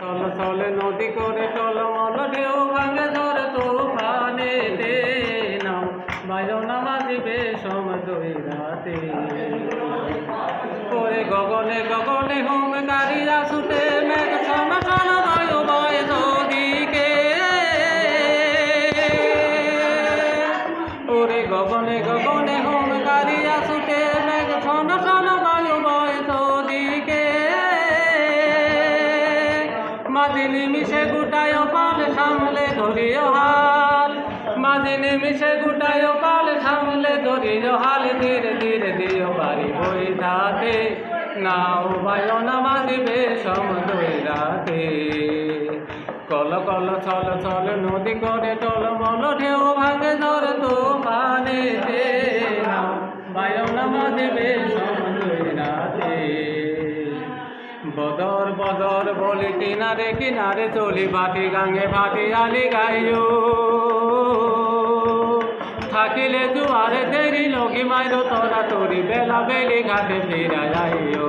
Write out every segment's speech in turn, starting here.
চল চলে নদী করে টলমল ঢেউ ভাঙে ধরে তুফানেতে নাও বাইরো নামাজিবে সমুদ্রই রাতে করে গগনে গগনে হুঙ্কারিয়া ছুটে মেঘ সম সম বায়ু বয় নদীকে ওরে গগনে গগনে হুঙ্কারিয়া ছুটে মেঘ সম সম বায়ু বয় নদীকে মাঝে নিমিশে গুটায় পাল সামলে ধরিও হাল মাঝে নিমিশে গুটায় পাল সামলে ধরিও হাল ধীরে ধীরে দিও বাড়ি বই ধাতে নাও বায়ো নামাজিবে সমুদ্রই রাতে কল কল ছল ছল নদী করে টলমল ঢেউ ভাঙে ধরে তুফানেতে নাও বায়ো নামাজিবে সমুদ্রই রাতে বদর বদর বলি কিনারে কিনারে চলি ভাটি গাঙ্গে ভাটি আলি গাইও থাকিলে জুয়ারে দেরি লগি মাইরো তোরা তোরি বেলা বেলি ঘাটে ফিরা যাইও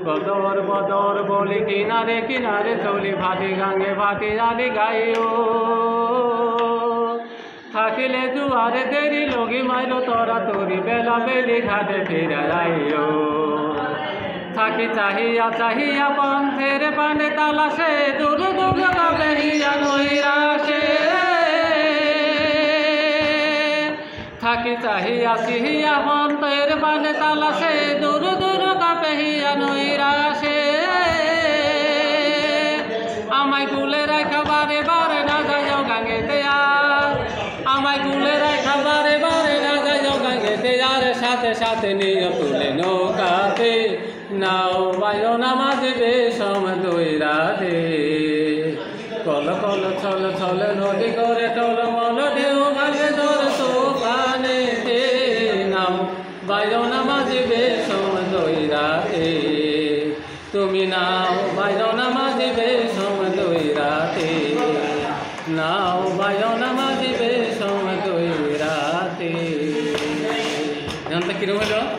বদর বদর বলি কিনারে কিনারে চলি ভাটি গাঙ্গে ভাটি আলি গাইও থাকিলে জুয়ারে দেরি লগি মাইরো তোরা তোরি বেলা বেলি ঘাটে ফিরা যাইও থাকি চাহিয়া চাহিয়া পন্থের পানে তালাশে দূর দূর কাপেহিয়া নৈরাশে থাকি চাহিয়া চাহিয়া পন্থের পানে তালাশে দূর দূর কাপেহিয়া নৈরাশে আমায় কুলে রাখা বারে বারে না যাইও গাঙ্গেতে আর আমায় কুলে রাখা বারে বারে না যাইও গাঙ্গেতে আর সাথে সাথে নিয়ে তুলে নৌকাতে নাও বায়ো নামাজিবে সমুদ্রই রাতে কল কল ছল ছল নদী করে টলমল ঢেউ ভাঙে ধরে তুফানেতে নাও বায়ো নামাজিবে সমুদ্রই রাতে তুমি নাও বায়ো নামাজিবে সমুদ্রই রাতে নাও বায়ো নামাজিবে